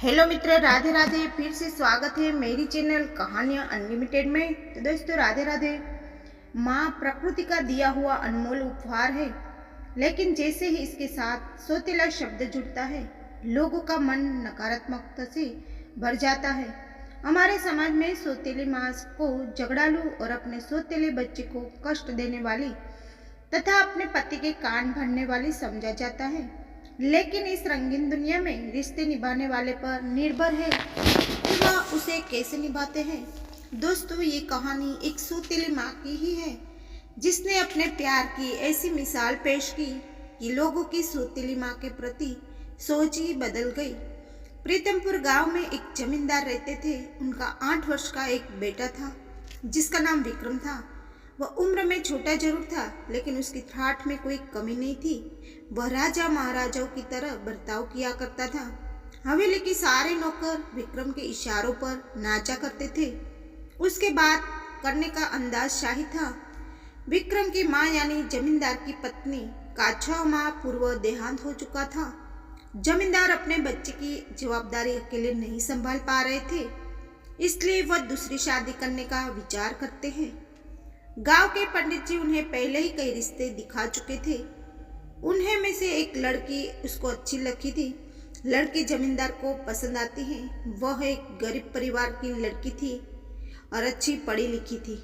Hello मित्र, राधे राधे। फिर से स्वागत है मेरी चैनल कहानियाँ अनलिमिटेड में। तो दोस्तों, राधे राधे। माँ प्रकृति का दिया हुआ अनमोल उपहार है, लेकिन जैसे ही इसके साथ सौतेला शब्द जुड़ता है, लोगों का मन नकारात्मकता से भर जाता है। हमारे समाज में सौतेली माँ को झगड़ालू और अपने सौतेले बच्चे को कष्ट देने वाली तथा अपने पति के कान भरने वाली समझा जाता है। लेकिन इस रंगीन दुनिया में रिश्ते निभाने वाले पर निर्भर है कि वह उसे कैसे निभाते हैं। दोस्तों, ये कहानी एक सौतेली माँ की ही है, जिसने अपने प्यार की ऐसी मिसाल पेश की कि लोगों की सौतेली माँ के प्रति सोच ही बदल गई। प्रीतमपुर गांव में एक जमींदार रहते थे। उनका 8 वर्ष का एक बेटा था, जिसका नाम विक्रम था। वह उम्र में छोटा जरूर था, लेकिन उसकी ठाठ में कोई कमी नहीं थी। वह राजा महाराजाओं की तरह बर्ताव किया करता था। हवेली के सारे नौकर विक्रम के इशारों पर नाचा करते थे। उसके बात करने का अंदाज शाही था। विक्रम की माँ यानी जमींदार की पत्नी का 6 माह पूर्व देहांत हो चुका था। जमींदार अपने बच्चे की जवाबदारी अकेले नहीं संभाल पा रहे थे, इसलिए वह दूसरी शादी करने का विचार करते हैं। गांव के पंडित जी उन्हें पहले ही कई रिश्ते दिखा चुके थे। उन्हें में से एक लड़की उसको अच्छी लगी थी। लड़की जमींदार को पसंद आती है। वह एक गरीब परिवार की लड़की थी और अच्छी पढ़ी लिखी थी,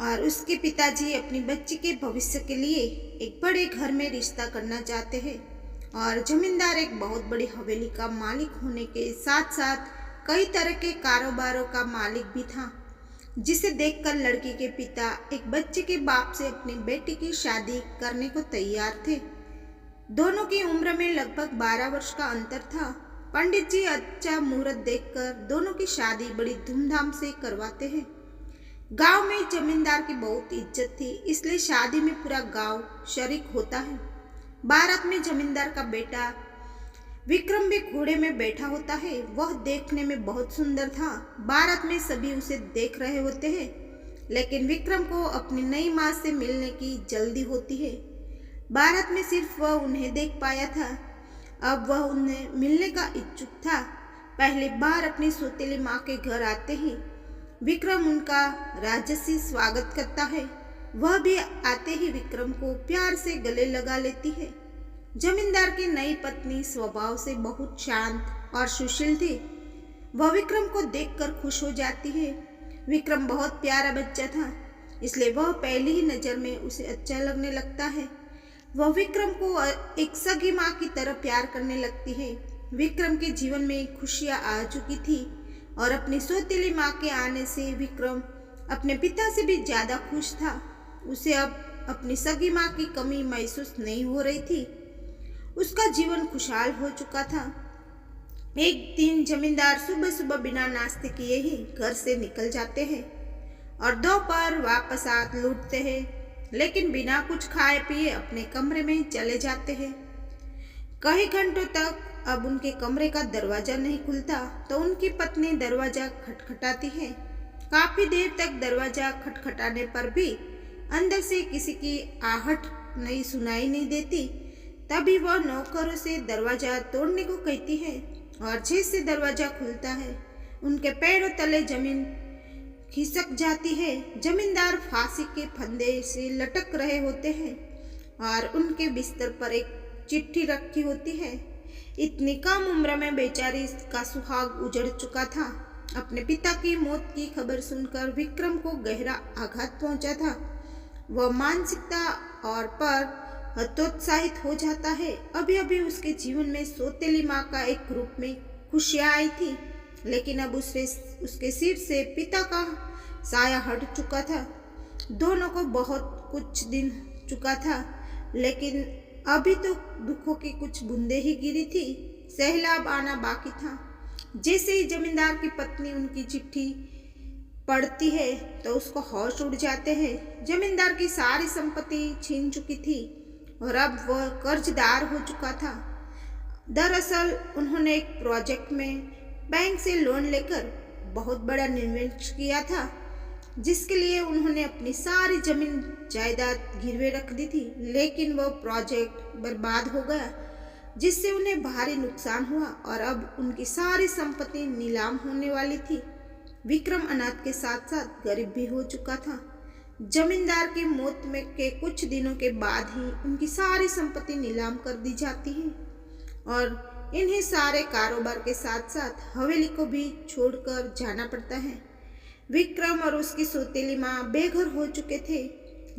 और उसके पिताजी अपनी बच्ची के भविष्य के लिए एक बड़े घर में रिश्ता करना चाहते हैं। और जमींदार एक बहुत बड़ी हवेली का मालिक होने के साथ साथ कई तरह के कारोबारों का मालिक भी था, जिसे देखकर लड़की के पिता एक बच्चे के बाप से अपनी बेटी की शादी करने को तैयार थे। दोनों की उम्र में लगभग 12 वर्ष का अंतर था। पंडित जी अच्छा मुहूर्त देखकर दोनों की शादी बड़ी धूमधाम से करवाते हैं। गांव में जमींदार की बहुत इज्जत थी, इसलिए शादी में पूरा गांव शरीक होता है। बारात में जमींदार का बेटा विक्रम भी घोड़े में बैठा होता है। वह देखने में बहुत सुंदर था। बारात में सभी उसे देख रहे होते हैं, लेकिन विक्रम को अपनी नई माँ से मिलने की जल्दी होती है। बारात में सिर्फ वह उन्हें देख पाया था। अब वह उन्हें मिलने का इच्छुक था। पहली बार अपनी सौतेली माँ के घर आते ही विक्रम उनका राजसी स्वागत करता है। वह भी आते ही विक्रम को प्यार से गले लगा लेती है। जमींदार की नई पत्नी स्वभाव से बहुत शांत और सुशील थी। वह विक्रम को देखकर खुश हो जाती है। विक्रम बहुत प्यारा बच्चा था, इसलिए वह पहली ही नज़र में उसे अच्छा लगने लगता है। वह विक्रम को एक सगी माँ की तरह प्यार करने लगती है। विक्रम के जीवन में खुशियाँ आ चुकी थी, और अपनी सौतेली माँ के आने से विक्रम अपने पिता से भी ज़्यादा खुश था। उसे अब अपनी सगी माँ की कमी महसूस नहीं हो रही थी। उसका जीवन खुशहाल हो चुका था। एक दिन जमींदार सुबह सुबह बिना नाश्ते किए ही घर से निकल जाते हैं और दोपहर वापस आ लौटते हैं, लेकिन बिना कुछ खाए पिए अपने कमरे में चले जाते हैं। कई घंटों तक अब उनके कमरे का दरवाजा नहीं खुलता, तो उनकी पत्नी दरवाजा खटखटाती है। काफी देर तक दरवाजा खटखटाने पर भी अंदर से किसी की आहट नहीं सुनाई नहीं देती। तभी वह नौकरों से दरवाजा तोड़ने को कहती है, और जैसे दरवाजा खुलता है उनके पैरों तले जमीन खिसक जाती है। जमींदार फांसी के फंदे से लटक रहे होते हैं, और उनके बिस्तर पर एक चिट्ठी रखी होती है। इतनी कम उम्र में बेचारी का सुहाग उजड़ चुका था। अपने पिता की मौत की खबर सुनकर विक्रम को गहरा आघात पहुंचा था। वह मानसिकता और पर हतोत्साहित हो जाता है। अभी अभी उसके जीवन में सौतेली माँ का एक रूप में खुशियाँ आई थी, लेकिन अब उसके सिर से पिता का साया हट चुका था। दोनों को बहुत कुछ दिन चुका था, लेकिन अभी तो दुखों की कुछ बूंदें ही गिरी थी। सैलाब आना बाकी था। जैसे ही जमींदार की पत्नी उनकी चिट्ठी पढ़ती है, तो उसको होश उड़ जाते हैं। जमींदार की सारी संपत्ति छीन चुकी थी, और अब वह कर्जदार हो चुका था। दरअसल उन्होंने एक प्रोजेक्ट में बैंक से लोन लेकर बहुत बड़ा निवेश किया था, जिसके लिए उन्होंने अपनी सारी जमीन जायदाद गिरवे रख दी थी, लेकिन वह प्रोजेक्ट बर्बाद हो गया। जिससे उन्हें भारी नुकसान हुआ और अब उनकी सारी संपत्ति नीलाम होने वाली थी। विक्रम अनाथ के साथ साथ गरीब भी हो चुका था। जमींदार की मौत में के कुछ दिनों के बाद ही उनकी सारी संपत्ति नीलाम कर दी जाती है और इन्हें सारे कारोबार के साथ साथ हवेली को भी छोड़कर जाना पड़ता है। विक्रम और उसकी सौतेली माँ बेघर हो चुके थे।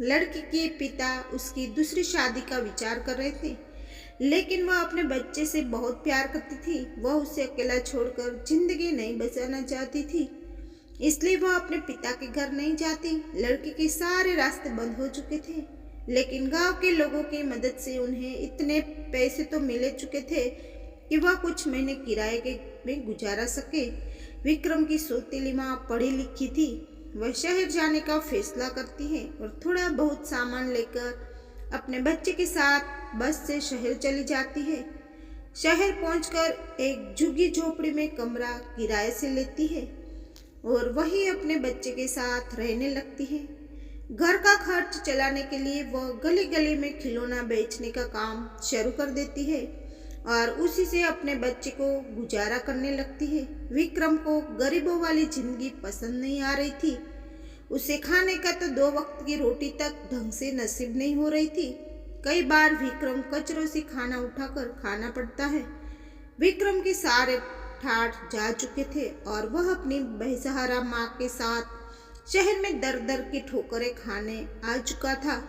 लड़की के पिता उसकी दूसरी शादी का विचार कर रहे थे, लेकिन वह अपने बच्चे से बहुत प्यार करती थी। वह उसे अकेला छोड़कर जिंदगी नहीं बचाना चाहती थी, इसलिए वह अपने पिता के घर नहीं जाती। लड़की के सारे रास्ते बंद हो चुके थे, लेकिन गांव के लोगों की मदद से उन्हें इतने पैसे तो मिल चुके थे कि वह कुछ महीने किराए के में गुजारा सके। विक्रम की सौतेली माँ पढ़ी लिखी थी। वह शहर जाने का फैसला करती है और थोड़ा बहुत सामान लेकर अपने बच्चे के साथ बस से शहर चली जाती है। शहर पहुंचकर एक झुग्गी झोपड़ी में कमरा किराए से लेती है और वही अपने बच्चे के साथ रहने लगती है। घर का खर्च चलाने के लिए वह गली गली में खिलौना बेचने का काम शुरू कर देती है और उसी से अपने बच्चे को गुजारा करने लगती है। विक्रम को गरीबों वाली जिंदगी पसंद नहीं आ रही थी। उसे खाने का तो 2 वक्त की रोटी तक ढंग से नसीब नहीं हो रही थी। कई बार विक्रम कचरों से खाना उठाकर खाना पड़ता है। विक्रम के सारे ठाठ जा चुके थे और वह अपनी बेसहारा माँ के साथ शहर में दर दर की ठोकरें खाने आ चुका था।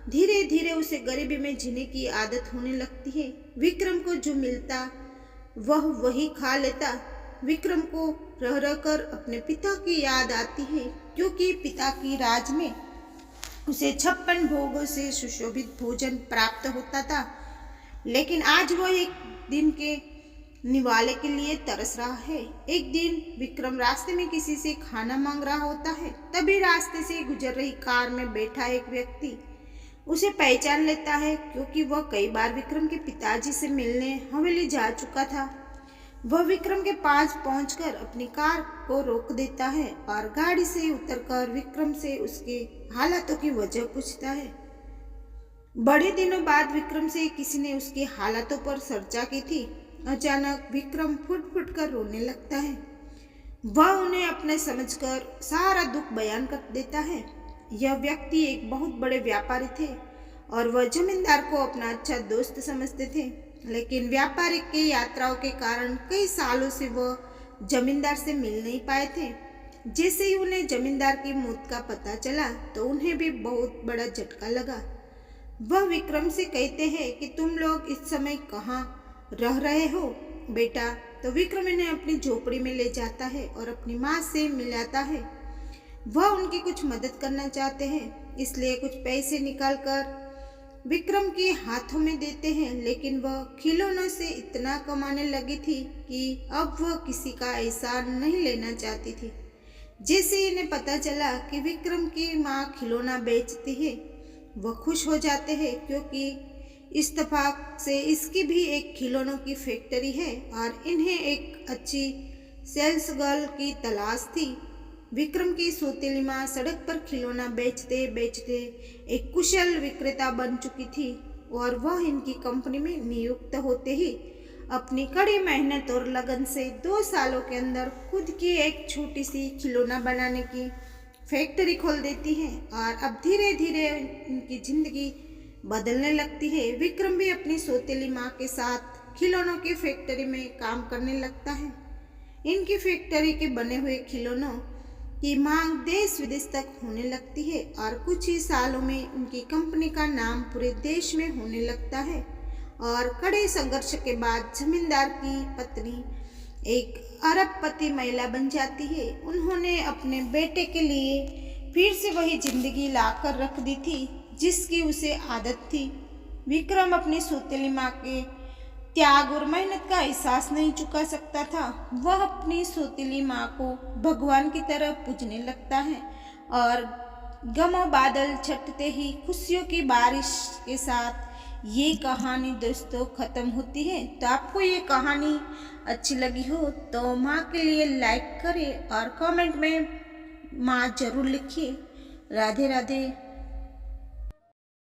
धीरे धीरे उसे गरीबी में जीने की आदत होने लगती है। विक्रम को जो मिलता वह वही खा लेता। विक्रम को रह रह कर अपने पिता की याद आती है, क्योंकि पिता की राज में उसे 56 भोगों से सुशोभित भोजन प्राप्त होता था। लेकिन आज वह एक दिन के निवाले के लिए तरस रहा है। एक दिन विक्रम रास्ते में किसी से खाना मांग रहा होता है। तभी रास्ते से गुजर रही कार में बैठा एक व्यक्ति उसे पहचान लेता है, क्योंकि वह कई बार विक्रम के पिताजी से मिलने हवेली जा चुका था। वह विक्रम के पास पहुंचकर अपनी कार को रोक देता है और गाड़ी से उतरकर विक्रम से उसके हालातों की वजह पूछता है। बड़े दिनों बाद विक्रम से किसी ने उसकी हालातों पर चर्चा की थी। अचानक विक्रम फुट फुट कर रोने लगता है। वह उन्हें अपने समझकर सारा दुख बयान कर देता है। यह व्यक्ति एक बहुत बड़े व्यापारी थे और वह जमींदार को अपना अच्छा दोस्त समझते थे, लेकिन व्यापारी की यात्राओं के कारण कई सालों से वह जमींदार से मिल नहीं पाए थे। जैसे ही उन्हें जमींदार की मौत का पता चला तो उन्हें भी बहुत बड़ा झटका लगा। वह विक्रम से कहते हैं कि तुम लोग इस समय कहाँ रह रहे हो बेटा? तो विक्रम इन्हें अपनी झोपड़ी में ले जाता है और अपनी माँ से मिलाता है। वह उनकी कुछ मदद करना चाहते हैं, इसलिए कुछ पैसे निकालकर विक्रम के हाथों में देते हैं, लेकिन वह खिलौनों से इतना कमाने लगी थी कि अब वह किसी का एहसान नहीं लेना चाहती थी। जैसे इन्हें पता चला कि विक्रम की माँ खिलौना बेचती है, वह खुश हो जाते हैं, क्योंकि इत्तेफाक से इसकी भी एक खिलौनों की फैक्ट्री है और इन्हें एक अच्छी सेल्स गर्ल की तलाश थी। विक्रम की सौतेली माँ सड़क पर खिलौना बेचते बेचते एक कुशल विक्रेता बन चुकी थी और वह इनकी कंपनी में नियुक्त होते ही अपनी कड़ी मेहनत और लगन से 2 सालों के अंदर खुद की एक छोटी सी खिलौना बनाने की फैक्ट्री खोल देती है और अब धीरे धीरे इनकी जिंदगी बदलने लगती है। विक्रम भी अपनी सौतेली माँ के साथ खिलौनों की फैक्ट्री में काम करने लगता है। इनकी फैक्ट्री के बने हुए खिलौनों की मांग देश विदेश तक होने लगती है और कुछ ही सालों में उनकी कंपनी का नाम पूरे देश में होने लगता है। और कड़े संघर्ष के बाद जमींदार की पत्नी एक अरबपति महिला बन जाती है। उन्होंने अपने बेटे के लिए फिर से वही जिंदगी लाकर रख दी थी जिसकी उसे आदत थी। विक्रम अपनी सौतेली माँ के त्याग और मेहनत का एहसास नहीं चुका सकता था। वह अपनी सौतेली माँ को भगवान की तरह पूजने लगता है और गमों बादल छटते ही खुशियों की बारिश के साथ ये कहानी दोस्तों ख़त्म होती है। तो आपको ये कहानी अच्छी लगी हो तो माँ के लिए लाइक करें और कमेंट में माँ जरूर लिखिए। राधे राधे।